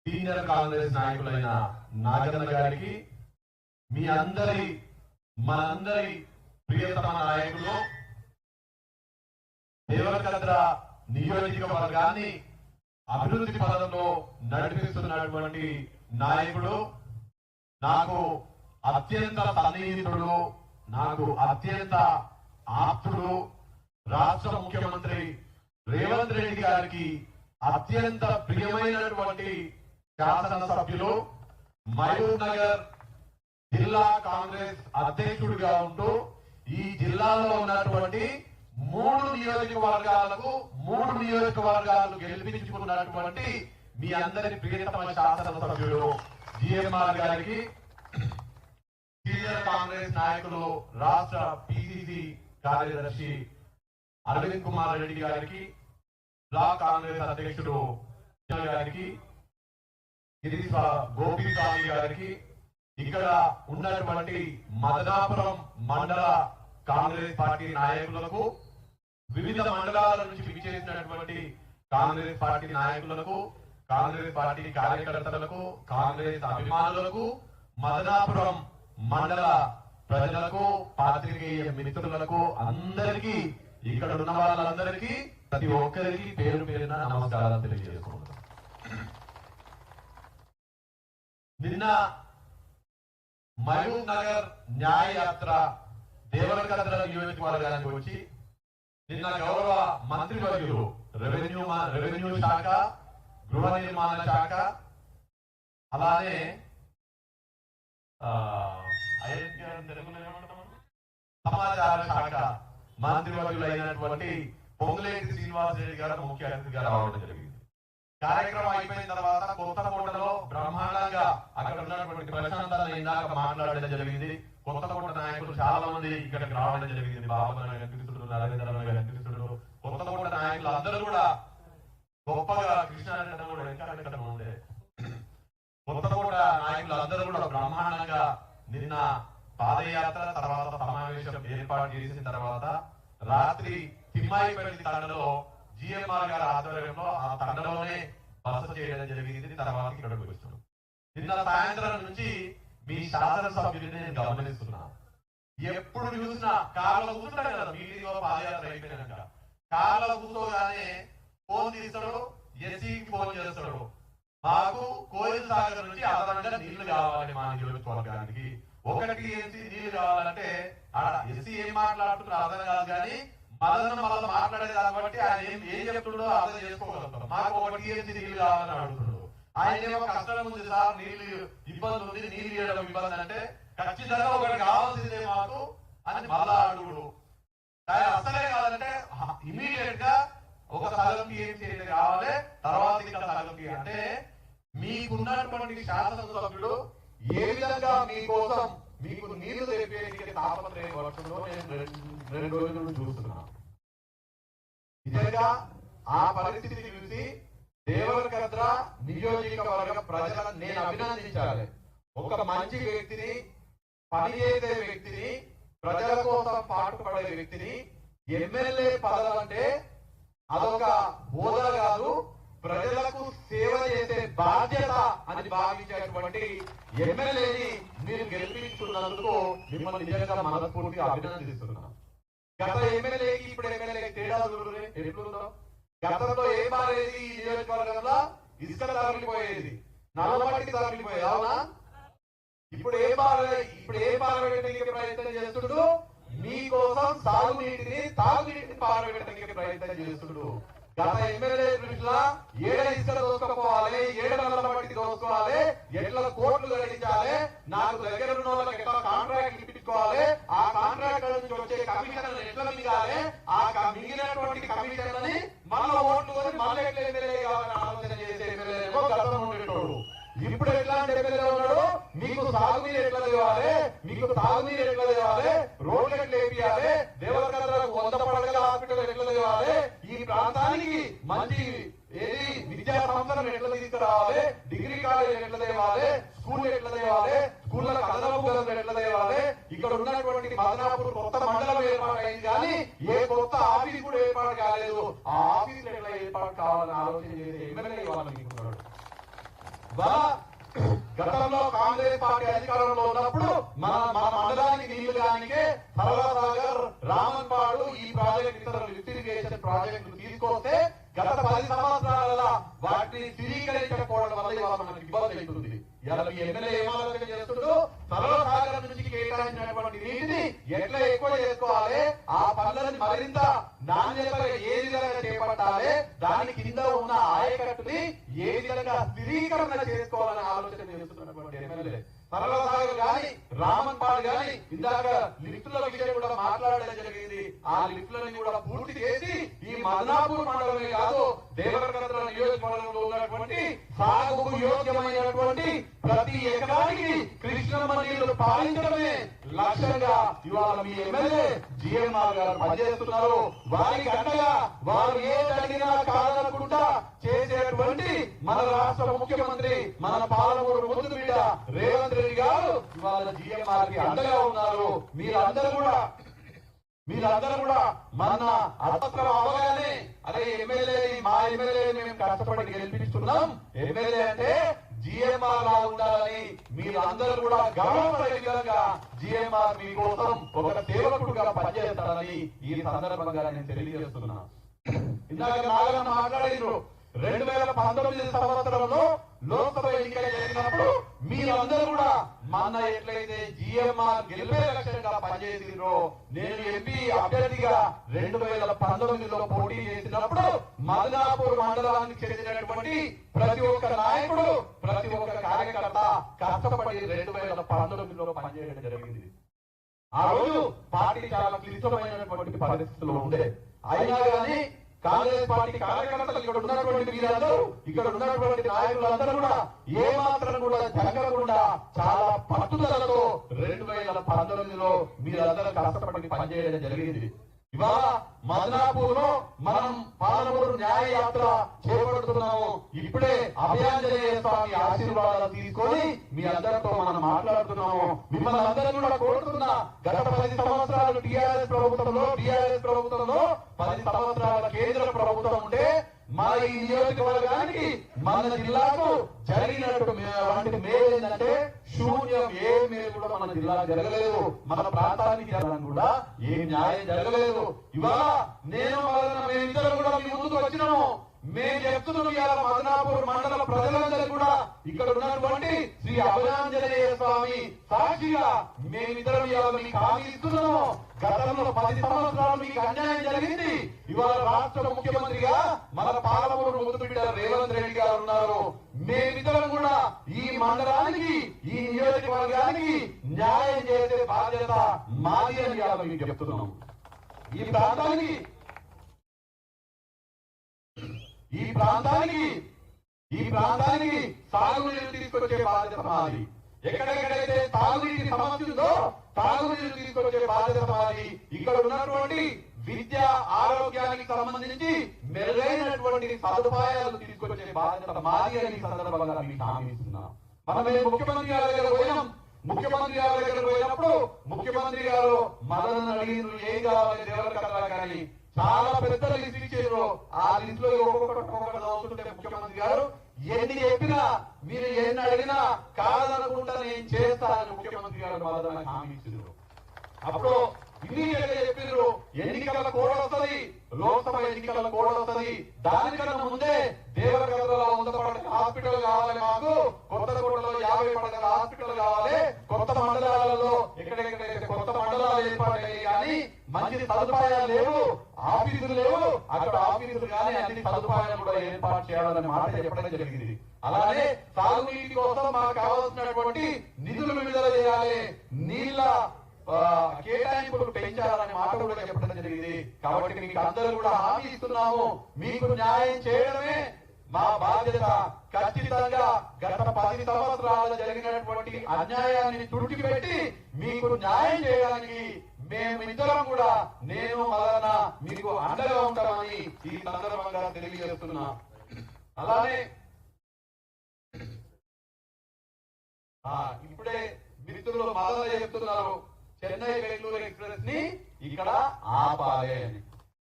Senior Congress నాయకులైన Naganna గారికి, మీ అందరి మనందరి ప్రియతమ నాయకులు, దేవరకద్ర నియోజకవర్గాన్ని అభివృద్ధి పదంలో నడిపిస్తున్నటువంటి నాయకుడు, నాకు అత్యంత సన్నిహితుడు, నాకు అత్యంత ఆప్తుడు, రాష్ట్ర ముఖ్యమంత్రి రేవంత్ రెడ్డి గారికి అత్యంత ప్రియమైనటువంటి శాసనసభ్యులు, మహబూబ్ నగర్ జిల్లా కాంగ్రెస్ అధ్యక్షుడిగా ఉంటూ ఈ జిల్లాలో ఉన్నటువంటి 3 నియోజకవర్గాలు గెలిపించుకున్నటువంటి మీ అందరి ప్రియతమ శాసనసభ్యుడు జిఎంఆర్ గారికి, సీనియర్ కాంగ్రెస్ నాయకులు రాష్ట్ర పిసిసి కార్యదర్శి అరవింద్ కుమార్ రెడ్డి గారికి, బ్లాక్ కాంగ్రెస్ అధ్యక్షుడు గారికి, గోపీస్వామి గారికి, ఇక్కడ ఉన్నటువంటి మదనాపురం మండల కాంగ్రెస్ పార్టీ నాయకులకు, వివిధ మండలాల నుంచి విచ్చేసినటువంటి కాంగ్రెస్ పార్టీ నాయకులకు, కాంగ్రెస్ పార్టీ కార్యకర్తలకు, కాంగ్రెస్ అభిమానులకు, మదనాపురం మండల ప్రజలకు, పాత్రికేయ మిత్రులకు, అందరికీ, ఇక్కడ ఉన్న వాళ్ళందరికీ, ప్రతి ఒక్కరికి పేరు పేరున నమస్కారాలు తెలియజేసుకుంటున్నాను. నిన్న మహబూబ్ నగర్ న్యాయ యాత్ర దేవరకద్ర నియోజకవర్గానికి వచ్చి నిన్న గౌరవ మంత్రివర్యులు రెవెన్యూ శాఖ, గృహ నిర్మాణ శాఖ, అలానే సమాచార శాఖ మంత్రివర్యులైనటువంటి పొంగులేటి శ్రీనివాస్ రెడ్డి గారు ముఖ్య అతిథిగా రావడం జరిగింది. కార్యక్రమం అయిపోయిన తర్వాత కొత్తకోటలో బ్రహ్మాండంగా అక్కడ ఉన్నటువంటి ప్రశాంతత ఇందాక మాట్లాడడం జరిగింది. కొత్తకోట నాయకులు చాలా మంది ఇక్కడికి రావడం జరిగింది. బాబు కనిపిస్తుడు, నరేంద్ర కనిపిస్తుడు, కొత్తకోట నాయకులు అందరూ కూడా గొప్పగా, కృష్ణారెడ్డి కూడా వెంకట ఉండే కొత్తకోట నాయకులు అందరూ కూడా బ్రహ్మాండంగా నిన్న పాదయాత్ర తర్వాత సమావేశం ఏర్పాటు చేసిన తర్వాత రాత్రి తిమ్మాయిపల్లి తండలో జిఎంఆర్ గారి ఆధ్వర్యంలో ఆ తండలోనే బస చేయడం జరిగింది. తర్వాత ఇక్కడికి వచ్చాను. నిన్న సాయంత్రం నుంచి మీ శాసనసభ్యుని నేను గమనిస్తున్నా. ఎప్పుడు చూసినా కార్లో కూర్చుంటాడు కదా, మీటింగ్ పాదయాత్ర అయిపోయినాక కార్లో కూర్చోగానే ఫోన్ తీస్తాడు, ఎస్సీకి ఫోన్ చేస్తాడు. మాకు కోయిల్ సాగర్ నుంచి అదనంగా నీళ్లు కావాలి మా నియోజకవర్గానికి, 1 టీఎంసీ నీళ్లు కావాలంటే ఎస్సీ ఏం మాట్లాడుతున్నారు అర్థం కాదు, కానీ మదన మళ్ళీ మాట్లాడేది కాబట్టి ఆయన ఏం చెప్తుండో అర్థం చేసుకోగలుగుతాం. మాకు 1 టీఎంసీ నీళ్లు కావాలని అడుగుతున్నాడు. ఆయన ఏమో కష్టం ఉంది సార్, నీళ్లు ఇబ్బంది ఉంది, నీళ్లు ఇవ్వడం ఇబ్బంది అంటే ఖచ్చితంగా 1 కావాల్సిందే మాకు అని మళ్ళా అడుగుడు. అసలే కావాలంటే ఇమీడియట్ గా 1 సగం టీఎంసీ కావాలి, తర్వాత ఇంకా సగం అంటే మీకున్నటువంటి శాసనసభ్యుడు ఏ విధంగా మీకోసం మీకు నీళ్లు తెప్పేందుకు తాపత్రయం పడుతుందో నేను 2 రోజుల నుంచి చూస్తున్నా. నిజంగా ఆ పరిస్థితిని చూసి దేవరకద్ర నియోజకవర్గ ప్రజలను నేను అభినందించాలి. ఒక మంచి వ్యక్తిని, పనిచేసే వ్యక్తిని, ప్రజల కోసం పాటుపడే వ్యక్తిని ఎమ్మెల్యే పదవి అంటే అదొక హోదా కాదు, ప్రజలకు సేవ చేసే బాధ్యత అని భావించేటువంటి ఎమ్మెల్యేని మీరు గెలిపించుకున్నందుకు మిమ్మల్ని నిజంగా మనస్ఫూర్తిగా అభినందిస్తున్నాను. గత ఎమ్మెల్యేకి ఇప్పుడు ఎమ్మెల్యేకి తేడా ఎట్లుందో, గతంలో ఏం మారేది ఈ నియోజకవర్గంలో, ఇసుక తరలిపోయేది, నల్లమట్టి తరలిపోయేది, అవునా? ఇప్పుడు ఏం పారవేయడానికి ప్రయత్నం చేస్తుడు, మీకోసం సాగునీటిని తాగునీటిని పారవేయడానికి ప్రయత్నం చేస్తుడు. గత ఎమ్మెల్యే దృష్టిలో ఏడ ఇసుక దోసుకోవాలి, ఏడ నల్లమట్టి దోసుకోవాలి, ఎట్లా కోట్లు గడించాలి, నాకు దగ్గర ఉన్న వాళ్ళకి ఎట్లా కాంట్రాక్ట్ ఇప్పించుకోవాలి, ఆ కాంట్రాక్ట్ నుంచి వచ్చే కమిషన్ ఎట్లా మిగాలి, ఆ మిగిలినటువంటి కమిషన్లని మళ్ళీ ఓట్లు కొని మళ్ళీ ఎట్లా ఎమ్మెల్యే కావాలని ఆలోచన చేసే ఎమ్మెల్యే గతంలో ఉండేటోడు. ఇప్పుడు ఎట్లాంటి ఎమ్మెల్యే ఉన్నాడు, మీకు సాగునీరు ఎట్లా తేవాలి, మీకు తాగునీరు ఎట్లా తేవాలి, రోడ్లు ఎట్లా వేయాలి, దేవరకద్రకు 100 పడగల హాస్పిటల్ ఎట్లా తేవాలి, ఈ ప్రాంతానికి మంచి ఏది విద్యా సంస్థలను ఎట్లా తీసుకురావాలి, డిగ్రీ కాలేజ్ ఎట్లా తేవాలి, స్కూల్ ఎట్లా తేవాలి, స్కూళ్ళకు అదనపు గదులు ఎట్లా తేవాలి, ఇక్కడ ఉన్నటువంటి మదనాపూర్ కొత్త మండలం ఏర్పాటు అయింది కానీ ఏ కొత్త ఆఫీస్ కూడా ఏర్పాటు కాలేదు. ఆ ఆఫీసులు ఎట్లా ఏర్పాటు కావాలని ఆలోచన చేసే ఎమ్మెల్యే వాళ్ళని గతంలో కాంగ్రెస్ పార్టీ అధికారంలో ఉన్నప్పుడు మన మండలానికి నీళ్లు కానికే సర్వసాగర్, రామన్పాడు ఈ ప్రాజెక్ట్ ఇతర లిఫ్టిగేషన్ ప్రాజెక్టులు తీసుకొస్తే గత 10 సంవత్సరాల వాటిని స్థిరీకరించకపోవడం వల్ల ఇవాళ మనకు ఇబ్బంది అవుతుంది. ఇలా మీ ఎమ్మెల్యే ఏం ఆలోచన చేస్తుందో సర్వసాగర్ నుంచి కేటాయించినటువంటి నీటిని ఎట్లా ఎక్కువ చేసుకోవాలి, ఆ పనులను మరింత నాణ్యతగా ఏ విధంగా చేపట్టాలి, దాని కింద ఉన్న ఆయకట్టుని ఏ విధంగా స్థిరీకరణ చేసుకోవాలని ఆలోచన చేస్తున్నటువంటి ఎమ్మెల్యే సర్వసాగర్ గాని, రామన్పాడు గాని ఇందాక లిఫ్టుల విషయం కూడా మాట్లాడడం జరిగింది. ఆ లిఫ్టులని కూడా పూర్తి చేసి ఈ మదనాపూర్ మండలమే కాదు దేవరకద్ర నియోజకవర్గంలో ఉన్నటువంటి సాగుకు యోగ్యమైనటువంటి ప్రతి ఎకరానికి కృష్ణమ్మ నీళ్లు పాలించడమే లక్ష్యంగా ఇవాళ మీ ఎమ్మెల్యే జిఎంఆర్ గారు పనిచేస్తున్నారు. వారికి అండగా వారు ఏదడిగినా కాదనకుండా చేసేటువంటి మన రాష్ట్ర ముఖ్యమంత్రి, మన పాలమూరు ముద్దు బిడ్డ రేవంత్ రెడ్డి గారు ఇవాళ జిఎంఆర్ కి అండగా ఉన్నారు. మీరందరూ కూడా మన అర్థం అవగానే అదే ఎమ్మెల్యే మా ఎమ్మెల్యే మేము కష్టపడి గెలిపిస్తున్నాం, ఎమ్మెల్యే అంటే జిఎంఆర్ లా ఉండాలని మీరందరూ కూడా గౌరవపడే విధంగా జిఎంఆర్ మీకోసం ఒక సేవకుడుగా పనిచేస్తారని ఈ సందర్భంగా నేను తెలియజేస్తున్నా. ఇందాక నాగన్న మాట్లాడారు 2019 సంవత్సరంలో లోక్సభ ఎన్నికలు జరిగినప్పుడు మీరందరూ కూడా మన ఎట్లయితే జిఎంఆర్ గెలిపే లక్ష్యంగా పనిచేసిండ్రో, నేను ఎంపీ అభ్యర్థిగా 2019లో పోటీ చేసినప్పుడు మదనాపూర్ మండలానికి చెందినటువంటి ప్రతి ఒక్క నాయకుడు, ప్రతి ఒక్క కార్యకర్త కష్టపడి 2019లో పనిచేయడం జరిగింది. ఆ రోజు పార్టీ చాలా క్లిష్టమైనటువంటి పరిస్థితుల్లో ఉండే, అయినా కానీ కాంగ్రెస్ పార్టీ కార్యకర్తలు ఇక్కడ ఉన్నటువంటి మీరందరూ, ఇక్కడ ఉన్నటువంటి నాయకులందరూ కూడా ఏ మాత్రం కూడా జరగకుండా చాలా పట్టుదలతో 2019లో మీరందరూ కష్టపడి పనిచేయడం జరిగింది. ఇవాళ మదనాపూర్ లో మనం పాలమూరు న్యాయ యాత్ర చేపడుతున్నాము. ఇప్పుడే అభయాంజనేయ స్వామి ఆశీర్వాదాలు తీసుకొని మీ అందరితో మనం మాట్లాడుతున్నాము. మిమ్మల్ని అందరూ కూడా కోరుతున్నా, గత 10 సంవత్సరాలు టీఆర్ఎస్ ప్రభుత్వంలో 10 సంవత్సరాల కేంద్ర ప్రభుత్వం ఉంటే మన ఈ నియోజకవర్గానికి, మన జిల్లాకు జరిగినటువంటి మేలు ఏంటంటే శూన్యం. ఏ మేలు కూడా మన జిల్లా జరగలేదు, మన ప్రాంతానికి కూడా ఏ న్యాయం జరగలేదు. ఇవాళ మేమిద్దరం కూడా మీ ముందుకు వచ్చినాము. మేము చెప్తున్నాం ఇవాళ మదనాపూర్ మండల ప్రజలందరూ కూడా ఇక్కడ ఉన్నటువంటి శ్రీ అభయాంజనేయ స్వామి సాక్షిగా మేమిద్దరం ఇవాళ మీకు హామీ ఇస్తున్నాము. గతంలో 10 సంవత్సరాలు మీకు అన్యాయం జరిగింది. ఇవాళ రాష్ట్ర ముఖ్యమంత్రిగా మన పాలమూరు ముద్దుబిడ్డ రేవంత్ రెడ్డి గారు ఉన్నారు. మేమిద్దరం కూడా ఈ మండలానికి, ఈ నియోజకవర్గానికి న్యాయం చేసే బాధ్యత మాది అని ఇవాళ మీకు చెప్తున్నాం. ఈ ప్రాంతానికి సాగునీరు తీసుకొచ్చే బాధ్యత మాది. ఎక్కడెక్కడైతే తాగునీటి సమస్య ఉందో తాగునీరు తీసుకొచ్చే బాధ్యత మాది. ఇక్కడ ఉన్నటువంటి విద్య, ఆరోగ్యానికి సంబంధించి మెరుగైనటువంటి సదుపాయాలు తీసుకొచ్చే బాధ్యత మాది అని సందర్భంగా మీకు హామీ ఇస్తున్నాం. మనమే ముఖ్యమంత్రి గారి దగ్గర పోయినాం. ముఖ్యమంత్రి గారి దగ్గర పోయినప్పుడు ముఖ్యమంత్రి గారు మనల్ని అడిగిన ఏం కావాలి దేవరకద్ర కానీ చాలా పెద్ద లిస్ట్ ఇచ్చారు. ఆ లిస్ట్ లో ఒక్కొక్కటి అవుతుంటే ముఖ్యమంత్రి గారు ఎన్ని చెప్పినా, మీరు ఎన్ని అడిగినా కాదనుకుంటా నేను చేస్తానని ముఖ్యమంత్రి గారు వాళ్ళని హామీ ఇచ్చారు. అప్పుడు ఇమీడియట్ గా చెప్పారు ఎన్నికల కోడ్ వస్తుంది, లోక్సభ ఎన్నికల కోడ్ వస్తుంది. దానికన్నా ముందే దేవరకద్రలో 100 పడకల హాస్పిటల్ కావాలి, మాకు కొత్తగూడలో 50 పడకల హాస్పిటల్ కావాలి, కొత్త మండలాలలో ఎక్కడెక్కడైతే కొత్త మండలాలు ఏర్పడ్డాయి కానీ మంచి సదుపాయాలు లేవు, ఆఫీసులు లేవు, అక్కడ ఆఫీసులు కానీ అన్ని సదుపాయాలు కూడా ఏర్పాటు చేయాలనే మాట చెప్పడం జరిగింది. అలానే సాగునీటి కోసం మాకు కావాల్సినటువంటి నిధులు విడుదల చేయాలి, నీళ్ల కేటాయింపులు పెంచాలనే మాట కూడా చెప్పడం జరిగింది. కాబట్టి మీకు అందరూ కూడా హామీ ఇస్తున్నాము, మీకు న్యాయం చేయడమే మా బాధ్యత. ఖచ్చితంగా గత 10 సంవత్సరాలు జరిగినటువంటి అన్యాయాన్ని తుడిచిపెట్టి మీకు న్యాయం చేయడానికి మేమిద్దరం కూడా, నేను మదన మీకు అండగా ఉంటామని ఈ సందర్భంగా తెలియజేస్తున్నా. అలానే ఇప్పుడే మిత్రులు మదన చెప్తున్నారు చెన్నై బెంగళూరు ఎక్స్ప్రెస్ ని ఇక్కడ ఆపాలి అని.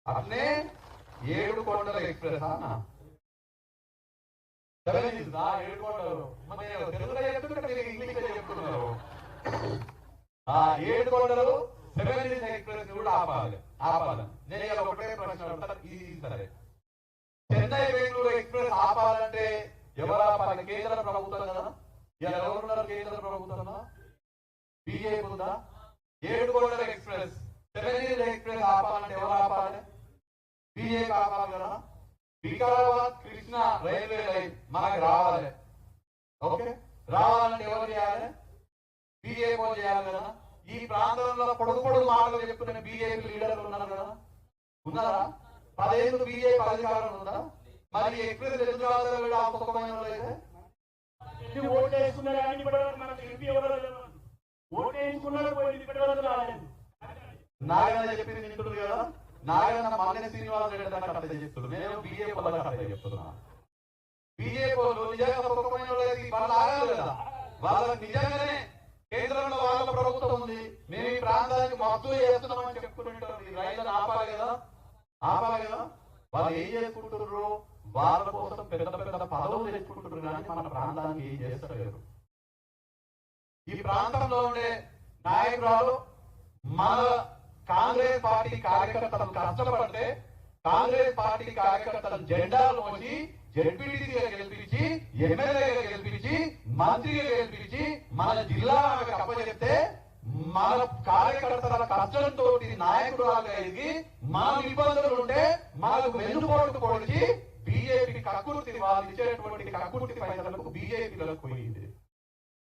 అట్లనే 7 కొండల ఎక్స్ప్రెస్ అన్న తెలుగులో చెప్తుంటే మీరు ఇంగ్లీష్ లో చెప్తున్నారు. ఆ 7 కొండలు 7 ఎక్స్ప్రెస్ కూడా ఆపాలి. నేను ఒకటే ప్రశ్న అడుగుతాను, ఇది సరే. చెన్నై బెంగళూరు ఎక్స్ప్రెస్ ఆపాలంటే ఎవరు ఆపాలి? కేంద్ర ప్రభుత్వం కదా. ఎవరున్నారు కేంద్ర ప్రభుత్వంలో? బీజేపీ ఉందా? 7 కొండల ఎక్స్ప్రెస్ 7 ఎక్స్ప్రెస్ ఆపాలంటే ఎవరు ఆపాలి? బీజేపీ ఆపాలి కదా. వికారాబాద్ కృష్ణా రైల్వే లైన్ మనకు రావాలి. ఓకే, రావాలంటే ఎవరు చేయాలి? బీజేపీ చేయాలి కదా. ఈ ప్రాంతంలో పొడుగు మాటలు చెప్తున్న బీజేపీ లీడర్లు ఉన్నారు కదా, ఉన్నారా? 10 ఏళ్ళు బీజేపీ అధికారం ఉందా? మరి ఎక్స్ప్రెస్ ఎందుకు అయితే ఓటు వేసుకున్నారు కానీ మనకు ఎంపీ ఎవరు ఓటు వేసుకున్నారు నాగన్న చెప్పింది నింటుడు కదా. నాగన్న మల్లె శ్రీనివాస రెడ్డి దాకా అట్లా చెప్తున్నారు. నేను బీజేపీ వాళ్ళకి అట్లా చెప్తున్నా. బీజేపీ వాళ్ళు నిజంగా సుఖమైన వాళ్ళు ఆగాలి కదా. వాళ్ళకి నిజంగానే కేంద్రంలో వాళ్ళ ప్రభుత్వం ఉంది, మేము ఈ ప్రాంతానికి మద్దతు చేస్తున్నామని చెప్పుకుంటారు. ఈ రైతులను ఆపాలి కదా. వాళ్ళు ఏం చేసుకుంటున్నారు? వాళ్ళ కోసం పెద్ద పెద్ద పదవులు తెచ్చుకుంటున్నారు కానీ మన ప్రాంతానికి ఏం చేస్తలేరు. ఈ ప్రాంతంలో ఉండే నాయకురాలు మన కాంగ్రెస్ పార్టీ కార్యకర్తలు కష్టపడితే కాంగ్రెస్ పార్టీ కార్యకర్తలు జెండాలు మోసి జెడ్పీటీసీగా గెలిపించి, ఎమ్మెల్యేగా గెలిపించి, మంత్రిగా గెలిపించి మన జిల్లాకు అప్పచెప్తే మన కార్యకర్తల కష్టంతో నాయకురాలుగా ఎదిగి మన ఇబ్బందులు ఉంటే మనకు వెన్నుపోటు పొడిచి బీజేపీకి కక్కుర్తి, వాళ్ళు ఇచ్చేటువంటి కక్కుర్తి పైసలకు బీజేపీలకు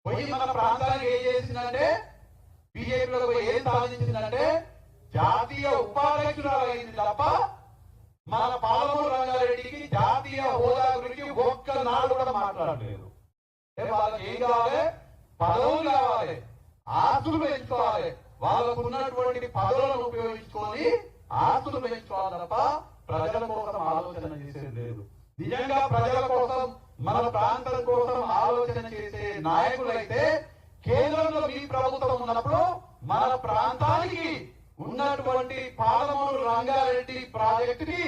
పోయి మన ప్రాంతానికి ఏం చేసిందంటే, బీజేపీలో ఏం సాధించిందంటే జాతీయ ఉపాధ్యక్షురాలు అయింది తప్ప మన పాలమూరు రంగారెడ్డికి జాతీయ హోదా గురించి ఒక్కనాడు కూడా మాట్లాడలేదు. వాళ్ళకి ఏం కావాలి? పదవులు కావాలి, ఆస్తులు పెంచుకోవాలి. వాళ్ళకు ఉన్నటువంటి పదవులను ఉపయోగించుకొని ఆస్తులు పెంచుకోవాలి తప్ప ప్రజల కోసం ఆలోచన చేసేది లేదు. నిజంగా ప్రజల కోసం, మన ప్రాంతం కోసం ఆలోచన చేసే నాయకులైతే కేంద్రంలో మీ ప్రభుత్వం ఉన్నప్పుడు మన ప్రాంతానికి ఉన్నటువంటి పాలమూరు రంగారెడ్డి ప్రాజెక్టుకి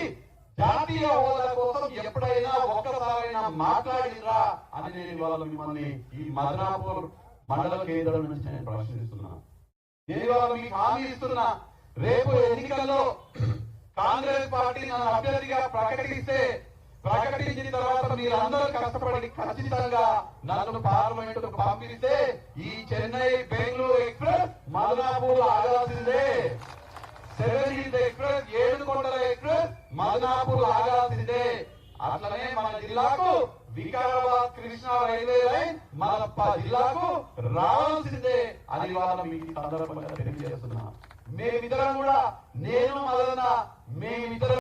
జాతీయ హోదా కోసం ఎప్పుడైనా ఒక్కసారైనా మాట్లాడిరా అని నేను ఇవాళ మిమ్మల్ని ఈ మదనాపూర్ మండల కేంద్రం నుంచి నేను ప్రశ్నిస్తున్నా. నేను ఇవాళ మీకు హామీ ఇస్తున్నా, రేపు ఎన్నికల్లో కాంగ్రెస్ పార్టీ నన్ను అభ్యర్థిగా ప్రకటించిన తర్వాత మీరందరూ కష్టపడి ఖచ్చితంగా నన్ను పార్లమెంట్ పంపిస్తే ఈ చెన్నై బెంగళూరు ఎక్స్ప్రెస్ మదనాపూర్ ఆగాల్సిందే. 7 ఎక్స్ప్రెస్ 7 కొండల ఎక్స్ప్రెస్ మదనాపూర్ ఆగాల్సిందే. అట్లనే మన జిల్లాకు వికారాబాద్ కృష్ణా రైల్వే లైన్ మన జిల్లాకు రావాల్సిందే అని వాళ్ళ మీకు సందర్భంగా తెలియజేస్తున్నా. మేమిద్దరం కూడా, నేను మదన, మేమిద్దరం